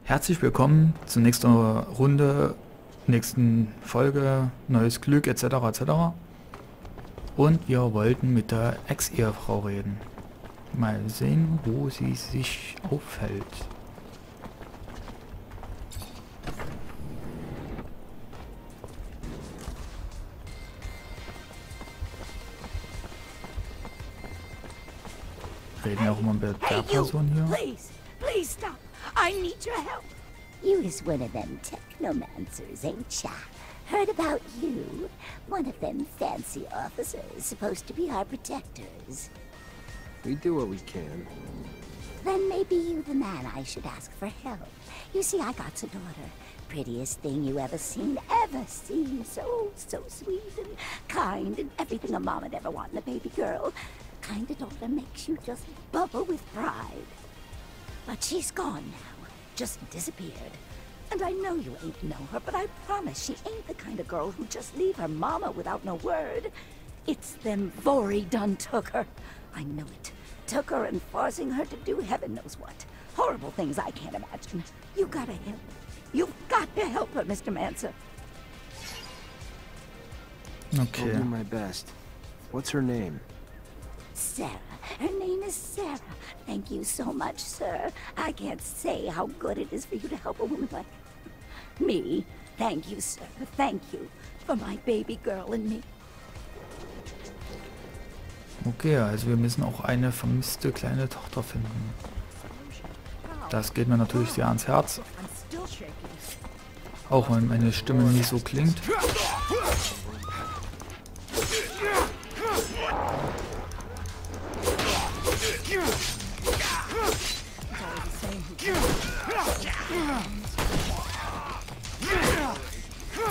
Herzlich willkommen zur nächsten Runde, nächsten Folge, neues Glück etc. etc. Und wir wollten mit der Ex-Ehefrau reden. Mal sehen, wo sie sich aufhält. Reden wir auch immer mit der Person hier. Please stop. I need your help. You is one of them Technomancers, ain't ya? Heard about you? One of them fancy officers supposed to be our protectors. We do what we can. Then maybe you the man I should ask for help. You see, I got a daughter. Prettiest thing you ever seen. So sweet and kind and everything a mom'd ever want in a baby girl. Kind of daughter makes you just bubble with pride. But she's gone now. Just disappeared. And I know you ain't know her, but I promise she ain't the kind of girl who'd just leave her mama without no word. It's them Vory done took her. I know it. Took her and forcing her to do heaven knows what. Horrible things I can't imagine. You gotta help. You've got to help her, Mr. Mancer. Okay. I'll do my best. What's her name? Sarah. Her name is Sarah. Thank you so much, sir. I can't say how good it is for you to help a woman like me. Thank you, sir. Thank you for my baby girl and me. Okay, also wir müssen auch eine vermisste kleine Tochter finden. Das geht mir natürlich sehr ans Herz. Auch wenn meine Stimme nicht so klingt.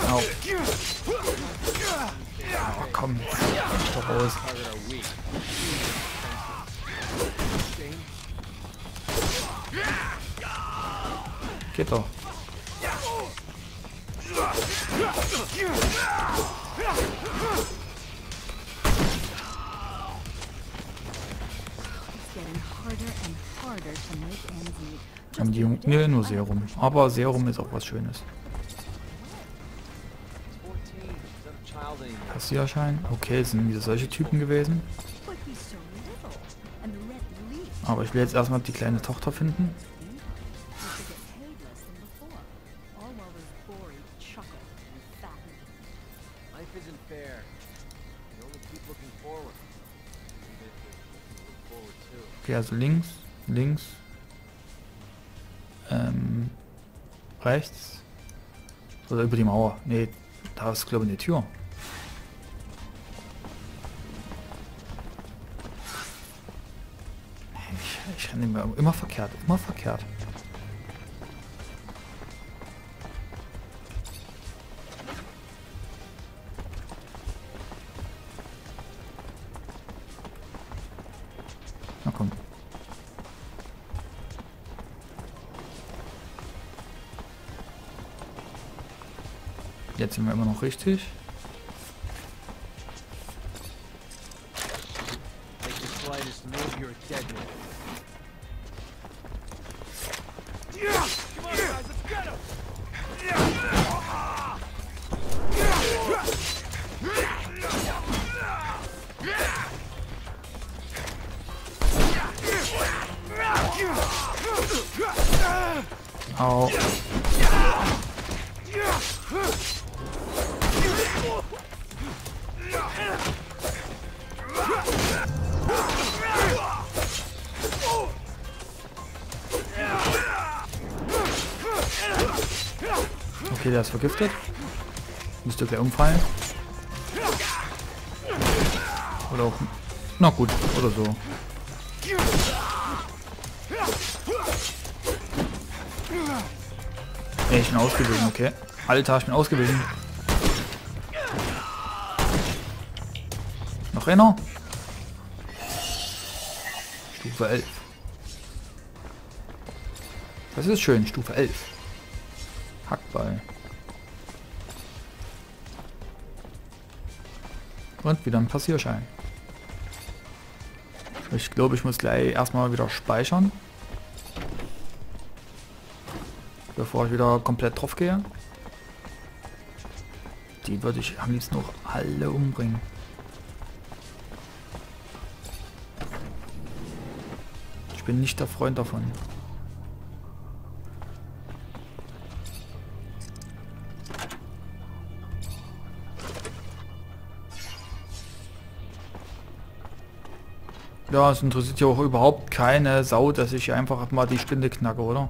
Au. Oh, komm, doch raus. Geht doch. Haben die Jungen... Nee, nur Serum. Aber Serum ist auch was Schönes. Passierschein. Okay, es sind wieder solche Typen gewesen. Aber ich will jetzt erstmal die kleine Tochter finden. Okay, also links, rechts oder über die Mauer. Ne, da ist glaube ich eine Tür. Ich renne immer verkehrt, Na komm. Jetzt sind wir immer noch richtig. Au. Okay, der ist vergiftet. Müsste gleich umfallen. Oder auch... Na gut, oder so. Ey, ich bin ausgewichen, okay. Alter, ich bin ausgewichen. Noch einer? Stufe 11. Das ist schön, Stufe 11. Hackball. Und wieder ein Passierschein. Ich glaube, ich muss gleich erstmal wieder speichern. Bevor ich wieder komplett drauf gehe. Die würde ich am liebsten auch alle umbringen. Ich bin nicht der Freund davon. Ja, es interessiert ja auch überhaupt keine Sau, dass ich einfach mal die Spinde knacke, oder?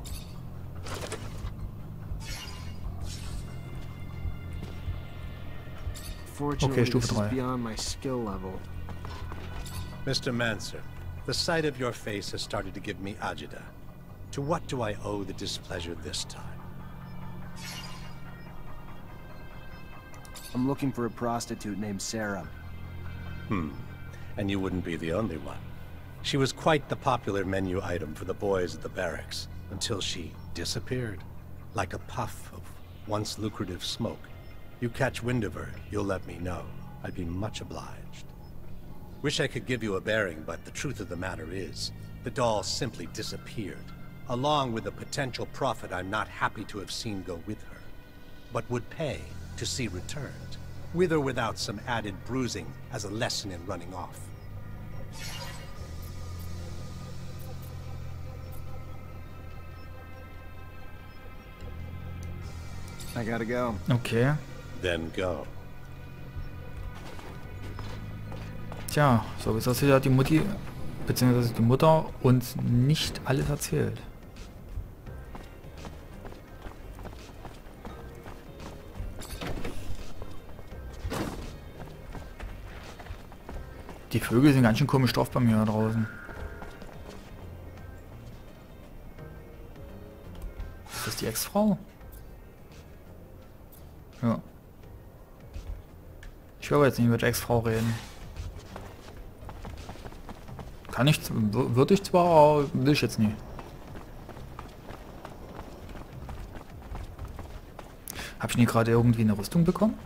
Okay, Stufe 3. Mr. Mancer, the sight of your face has started to give me agita. To what do I owe the displeasure this time? I'm looking for a prostitute named Sarah. And you wouldn't be the only one. She was quite the popular menu item for the boys at the barracks, until she disappeared, like a puff of once lucrative smoke. You catch wind of her, you'll let me know. I'd be much obliged. Wish I could give you a bearing, but the truth of the matter is, the doll simply disappeared, along with a potential profit I'm not happy to have seen go with her, but would pay to see returned, with or without some added bruising as a lesson in running off. I gotta go. Okay. Then go. Tja, so ist das ja die Mutti, beziehungsweise die Mutter uns nicht alles erzählt. Die Vögel sind ganz schön komisch drauf bei mir da draußen. Ist das die Ex-Frau? Ja. Ich will aber jetzt nicht mit der Ex-Frau reden. Kann ich, würde ich zwar, aber will ich jetzt nie. Habe ich nie gerade irgendwie eine Rüstung bekommen?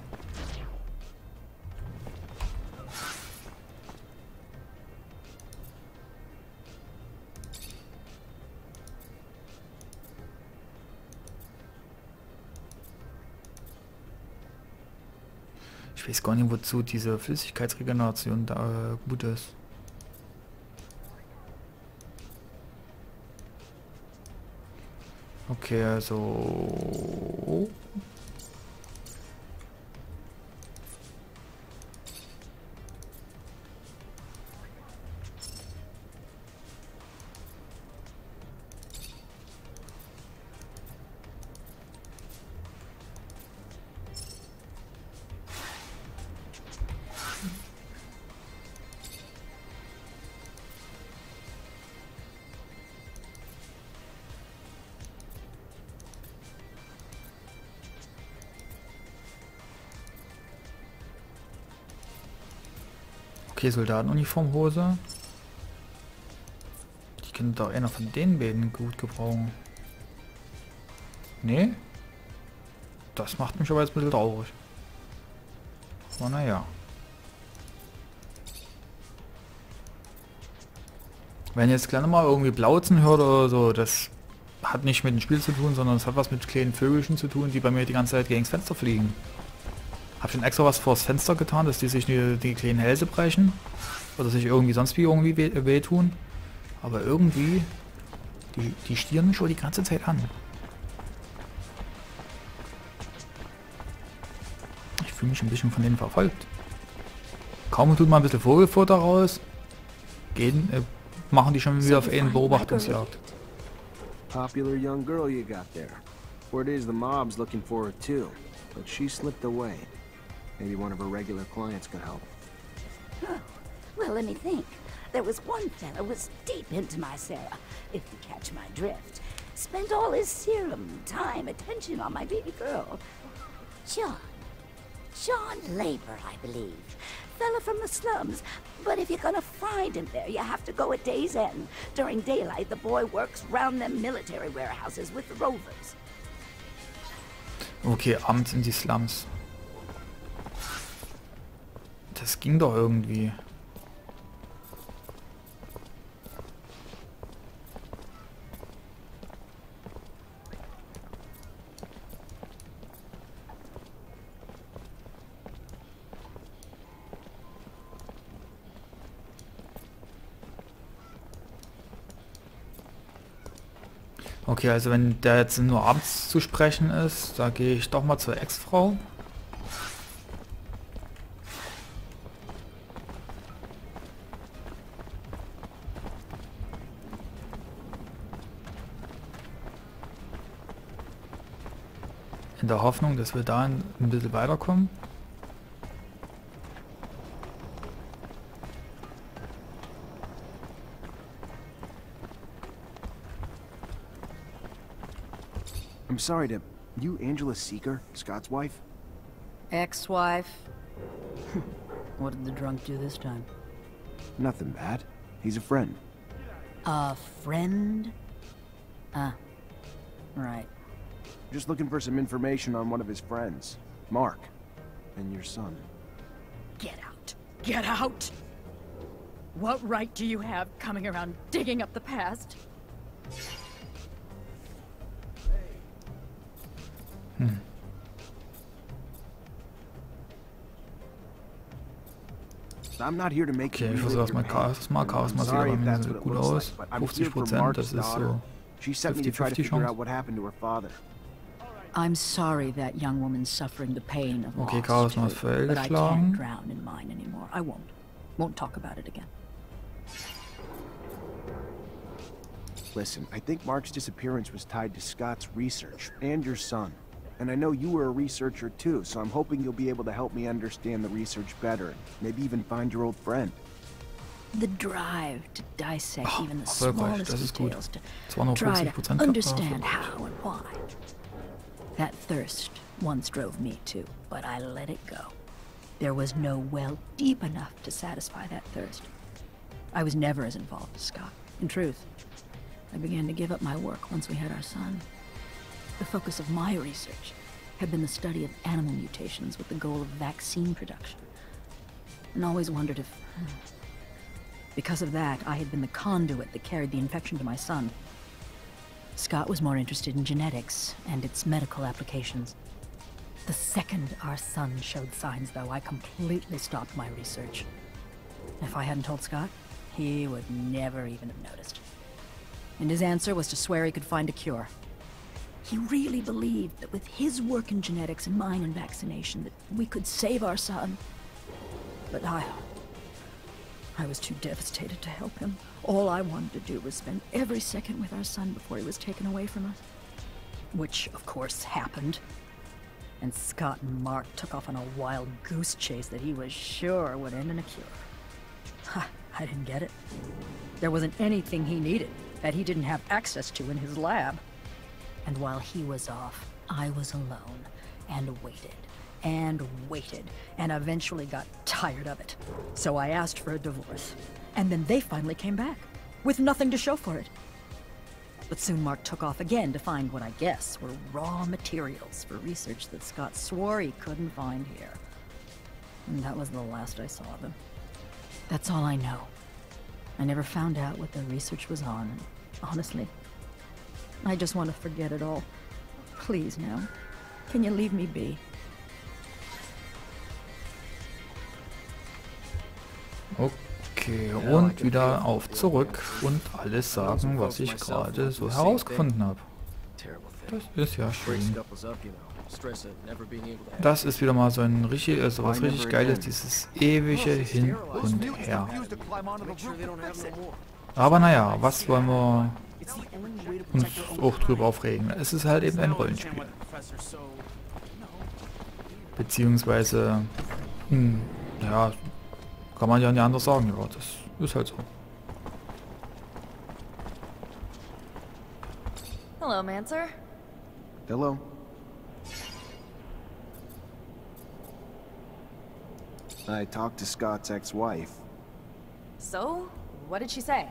Ich weiß gar nicht, wozu diese Flüssigkeitsregeneration da gut ist. Okay, also... Okay, Soldatenuniformhose. Die könnte doch einer von den beiden gut gebrauchen. Nee? Das macht mich aber jetzt ein bisschen traurig. Aber naja. Wenn jetzt gleich mal irgendwie Blauzen hört oder so, das hat nicht mit dem Spiel zu tun, sondern es hat was mit kleinen Vögelchen zu tun, die bei mir die ganze Zeit gegen das Fenster fliegen. Hab schon extra was vors Fenster getan, dass die sich die kleinen Hälse brechen. Oder sich irgendwie sonst wie irgendwie wehtun. Aber irgendwie, die stieren mich schon die ganze Zeit an. Ich fühle mich ein bisschen von denen verfolgt. Kaum tut man ein bisschen Vogelfutter raus, machen die schon wieder auf einen Beobachtungsjagd. Popular young girl you got there. Word is the mob's looking for her too, but she slipped away. Maybe one of her regular clients could help. Oh, well, let me think. There was one fella was deep into my Sarah, if you catch my drift. Spent all his serum, time, attention on my baby girl. John Labor, I believe. Fella from the slums. But if you're gonna find him there, you have to go at day's end. During daylight, the boy works round them military warehouses with the rovers. Okay, abends in die Slums. Das ging doch irgendwie. Okay, also wenn der jetzt nur abends zu sprechen ist, da gehe ich doch mal zur Ex-Frau. In der Hoffnung, dass wir da ein bisschen weiterkommen. I'm sorry to... You Angela Seeker, Scott's wife? Ex-wife? What did the drunk do this time? Nothing bad. He's a friend. A friend? Ah, right. Just looking for some information on one of his friends. Mark. And your son. Get out. Get out! What right do you have coming around digging up the past? I'm not here to make Okay, you ich versuche erstmal Charisma. Charisma sieht aber mir so gut aus. 50%, das ist so She sent me to try to 50-50 figure out Chance. what happened to her father. I'm sorry that young woman's suffering the pain of Okay, loss, Charisma ist too, but I can't fehlgeschlagen. drown in mine anymore. I won't. Won't talk about it again. Listen, I think Mark's disappearance was tied to Scott's research and your son. And I know you were a researcher too, so I'm hoping you'll be able to help me understand the research better. Maybe even find your old friend. The drive to dissect even the erfolgreich, smallest das ist gut. details, to 250% understand how and why. That thirst once drove me too, but I let it go. There was no well deep enough to satisfy that thirst. I was never as involved as Scott. In truth, I began to give up my work once we had our son. The focus of my research had been the study of animal mutations with the goal of vaccine production. And always wondered if... Because of that, I had been the conduit that carried the infection to my son. Scott was more interested in genetics and its medical applications. The second our son showed signs, though, I completely stopped my research. If I hadn't told Scott, he would never even have noticed. And his answer was to swear he could find a cure. He really believed that with his work in genetics and mine in vaccination, that we could save our son. But I was too devastated to help him. All I wanted to do was spend every second with our son before he was taken away from us. Which, of course, happened. And Scott and Mark took off on a wild goose chase that he was sure would end in a cure. I didn't get it. There wasn't anything he needed that he didn't have access to in his lab. And while he was off, I was alone, and waited, and waited, and eventually got tired of it. So I asked for a divorce. And then they finally came back, with nothing to show for it. But soon Mark took off again to find what I guess were raw materials for research that Scott swore he couldn't find here. And that was the last I saw of him. That's all I know. I never found out what the research was on, and honestly, I just want to forget it all. Please now, can you leave me be? Okay, und wieder auf zurück und alles sagen, was ich gerade so herausgefunden habe. Das ist ja schön. Das ist wieder mal so ein richtig, also was richtig Geiles, dieses ewige Hin und Her. Aber naja, was wollen wir uns auch drüber aufregen? Es ist halt eben ein Rollenspiel. Beziehungsweise, ja, kann man ja nicht anders sagen, ja, das ist halt so. Hello, Mancer. Hello? I talked to Scott's ex-wife. So, what did she say?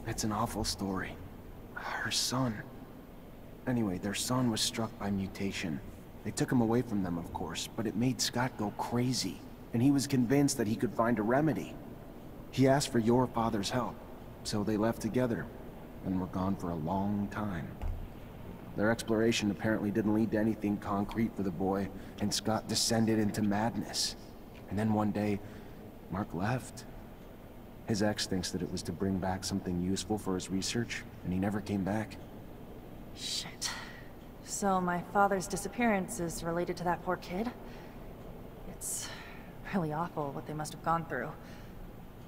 It's an awful story. Her son. Anyway, their son was struck by mutation. They took him away from them, of course, but it made Scott go crazy, and he was convinced that he could find a remedy. He asked for your father's help, so they left together, and were gone for a long time. Their exploration apparently didn't lead to anything concrete for the boy, and Scott descended into madness. And then one day, Mark left. His ex thinks that it was to bring back something useful for his research, and he never came back. Shit. So my father's disappearance is related to that poor kid? It's really awful what they must have gone through.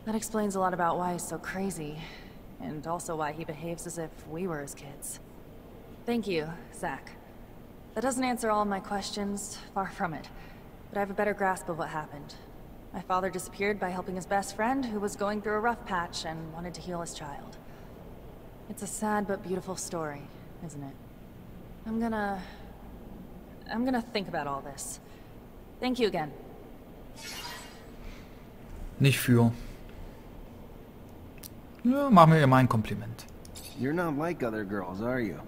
That explains a lot about why he's so crazy, and also why he behaves as if we were his kids. Thank you, Zach. That doesn't answer all of my questions, far from it, but I have a better grasp of what happened. My father disappeared by helping his best friend, who was going through a rough patch and wanted to heal his child. It's a sad but beautiful story, isn't it? I'm gonna think about all this. Thank you again. Nicht für. Ja, mach mir immer ein Kompliment. You're not like other girls, are you?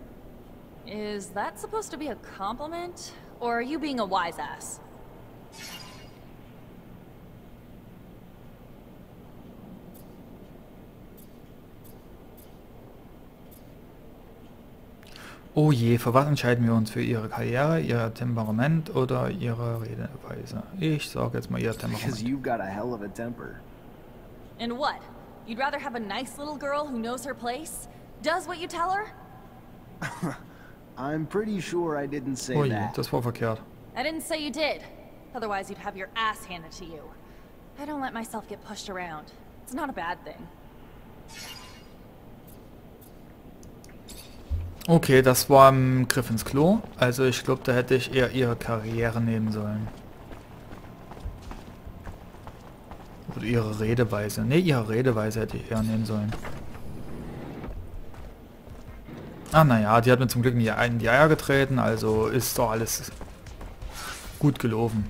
Is that supposed to be a compliment? Or are you being a wise ass? Oh je, für was entscheiden wir uns? Für ihre Karriere, ihr Temperament oder ihre Redeweise? Ich sage jetzt mal ihr Because Temperament. you've got a hell of a temper. And what? You'd rather have a nice little girl who knows her place? Does what you tell her? I'm pretty sure I didn't say Oh je, that. das war verkehrt. I didn't say you did. Otherwise you'd have your ass handed to you. I don't let myself get pushed around. It's not a bad thing. Okay, das war ein Griff ins Klo. Also ich glaube, da hätte ich eher ihre Karriere nehmen sollen. Oder ihre Redeweise. Ne, ihre Redeweise hätte ich eher nehmen sollen. Ah, naja, die hat mir zum Glück in die Eier getreten, also ist doch alles gut gelaufen.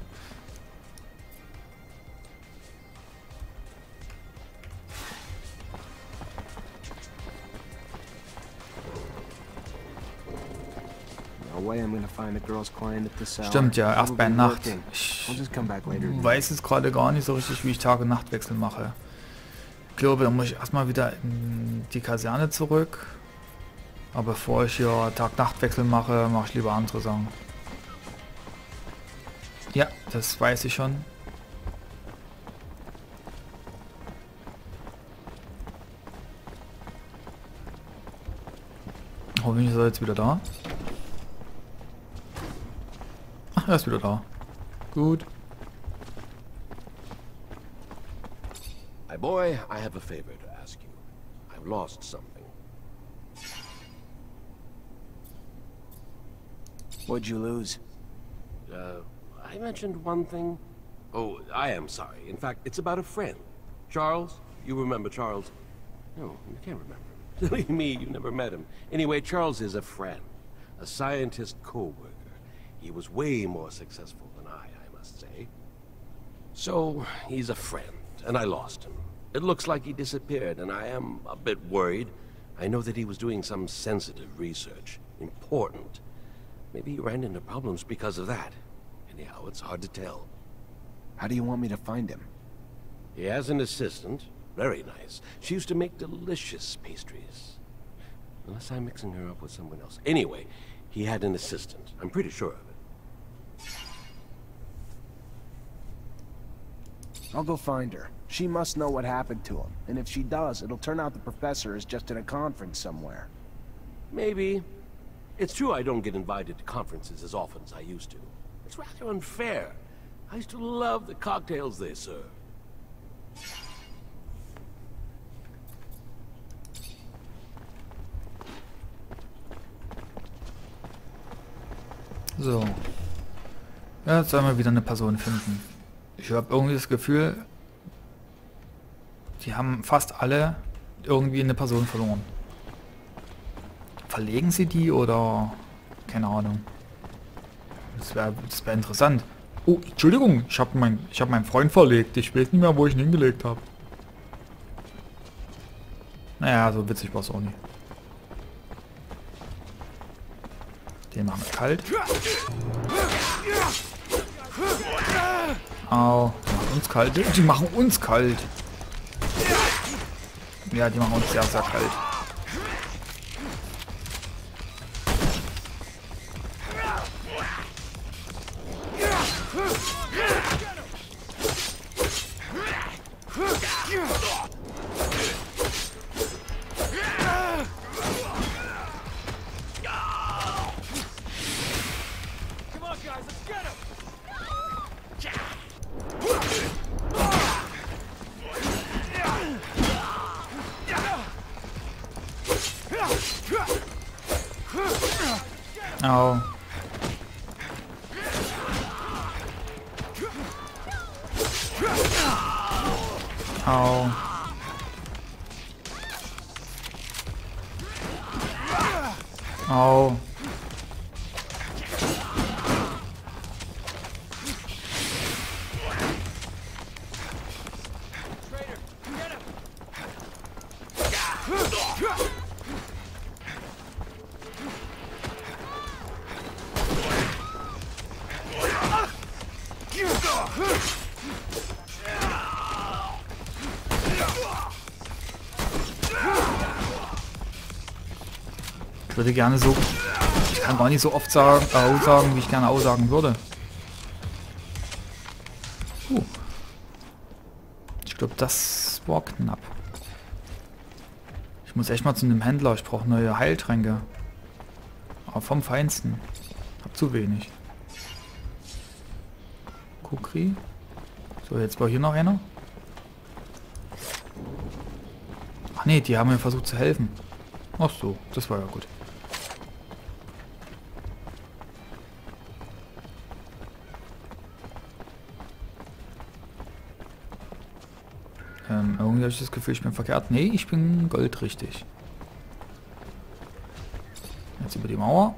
No way I'm gonna find the girl's client at this hour. Stimmt ja, erst bei Probably Nacht. working. Ich I'll just come back later. weiß jetzt gerade gar nicht so richtig, wie ich Tag- und Nachtwechsel mache. Ich glaube, da muss ich erstmal wieder in die Kaserne zurück. Aber bevor ich hier Tag-Nachtwechsel mache, mache ich lieber andere Sachen. Ja, das weiß ich schon. Hoffentlich ist er jetzt wieder da. Ach, er ist wieder da. Gut. My boy, I have a favor to ask you. I've lost something. What'd you lose? I mentioned one thing. Oh, I am sorry. In fact, it's about a friend. Charles? You remember Charles? No, you can't remember him. Silly me, you never met him. Anyway, Charles is a friend. A scientist co-worker. He was way more successful than I must say. So, he's a friend, and I lost him. It looks like he disappeared, and I am a bit worried. I know that he was doing some sensitive research. Important. Maybe he ran into problems because of that. Anyhow, it's hard to tell. How do you want me to find him? He has an assistant. Very nice. She used to make delicious pastries. Unless I'm mixing her up with someone else. Anyway, he had an assistant. I'm pretty sure of it. I'll go find her. She must know what happened to him. And if she does, it'll turn out the professor is just in a conference somewhere. Maybe. It's true I don't get invited to conferences as often as I used to. It's rather unfair. I used to love the cocktails they serve. So. Ja, jetzt sollen wir wieder eine Person finden. Ich habe irgendwie das Gefühl, die haben fast alle irgendwie eine Person verloren. Verlegen sie die oder... Keine Ahnung. Das wär interessant. Oh, Entschuldigung, ich hab meinen Freund verlegt. Ich weiß nicht mehr, wo ich ihn hingelegt habe. Naja, so witzig war es auch nicht. Den machen wir kalt. Au, die machen uns kalt. Die machen uns kalt. Ja, die machen uns sehr, sehr kalt. Au. Au. Au. Ich würde gerne so... Ich kann gar nicht so oft sagen, aussagen, wie ich gerne aussagen würde. Ich glaube, das war knapp. Ich muss echt mal zu einem Händler. Ich brauche neue Heiltränke. Aber vom Feinsten. Hab zu wenig. Kukri. So, jetzt war hier noch einer. Ach nee, die haben mir versucht zu helfen. Ach so, das war ja gut. Irgendwie habe ich das Gefühl, ich bin verkehrt. Nee, ich bin goldrichtig. Jetzt über die Mauer.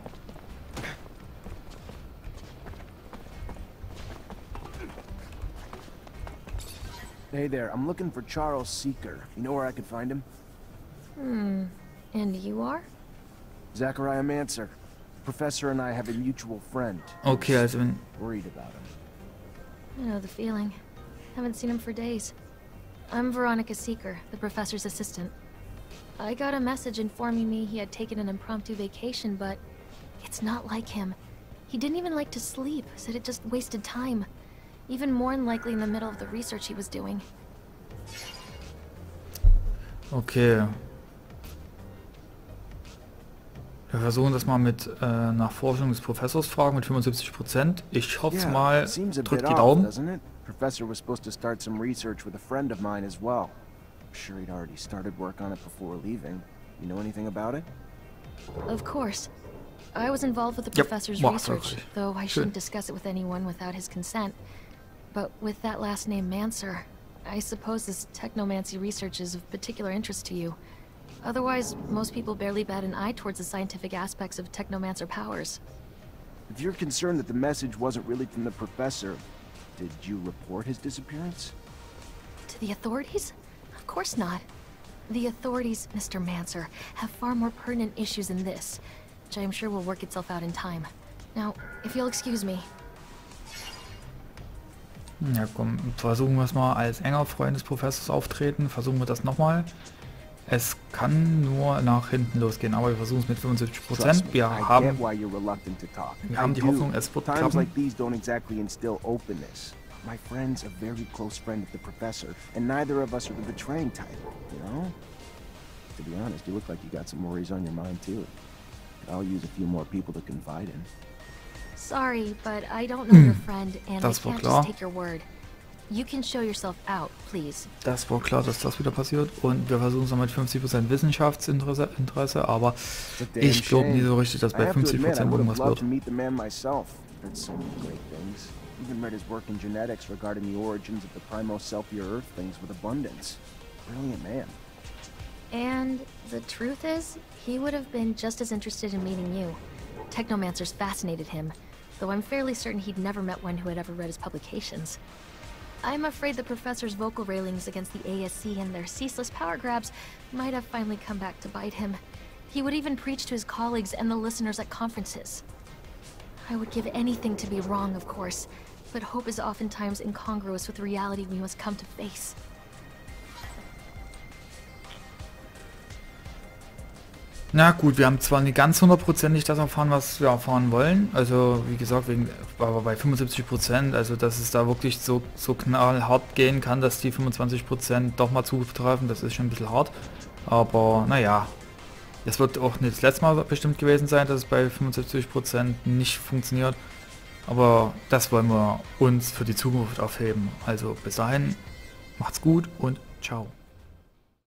Hey there, I'm looking for Charles Seeker. You know where I could find him? And you are? TheTechnomancer. Professor and I have a mutual friend. Okay, also wenn... Worried about him. I know the feeling. Haven't seen him for days. I'm Veronica Seeker, the professor's assistant. I got a message informing me he had taken an impromptu vacation, but it's not like him. He didn't even like to sleep, said it just wasted time. Even more than likely in the middle of the research he was doing. Okay. Wir versuchen das mal mit nach Forschung des Professors fragen mit 75%. Ich hoffe mal, drückt die Daumen. Professor was supposed to start some research with a friend of mine as well. I'm sure he'd already started work on it before leaving. You know anything about it? Of course. I was involved with the professor's research, though I shouldn't discuss it with anyone without his consent. But with that last name, Mancer, I suppose this technomancy research is of particular interest to you. Otherwise, most people barely bat an eye towards the scientific aspects of technomancer powers. If you're concerned that the message wasn't really from the professor, did you report his disappearance? To the authorities? Of course not. The authorities, Mr. Mancer, have far more pertinent issues than this, which I am sure will work itself out in time. Now, if you'll excuse me. Ja komm, versuchen wir es mal als enger Freund des Professors auftreten. Versuchen wir das nochmal. Es kann nur nach hinten losgehen, aber wir versuchen es mit 75%. Wir haben die Hoffnung, es wird klappen. My friend's a very close friend of the professor, and neither of us are the betraying type, you know? To be honest, you look like you got some worries on your mind too. I'll use a few more people to confide in. Sorry, but I don't know your friend, and I can't just take your word. You can show yourself out, please. Das war klar, dass das wieder passiert. Und wir versuchen es noch mit 50% Wissenschaftsinteresse, aber ich glaube nie so richtig, dass bei 50% irgendwas wird. Even read his work in genetics regarding the origins of the primo-selfie Earth things with abundance. Brilliant man. And the truth is, he would have been just as interested in meeting you. Technomancers fascinated him, though I'm fairly certain he'd never met one who had ever read his publications. I'm afraid the professor's vocal railings against the ASC and their ceaseless power grabs might have finally come back to bite him. He would even preach to his colleagues and the listeners at conferences. I would give anything to be wrong, of course, but hope is oftentimes incongruous with the reality we must come to face. Na gut, wir haben zwar nicht ganz 100%ig das erfahren, was wir erfahren wollen. Also wie gesagt, aber bei 75%, also dass es da wirklich so knallhart gehen kann, dass die 25% doch mal zutreffen, das ist schon ein bisschen hart. Aber naja, es wird auch nicht das letzte Mal bestimmt gewesen sein, dass es bei 75% nicht funktioniert. Aber das wollen wir uns für die Zukunft aufheben. Also bis dahin, macht's gut und ciao.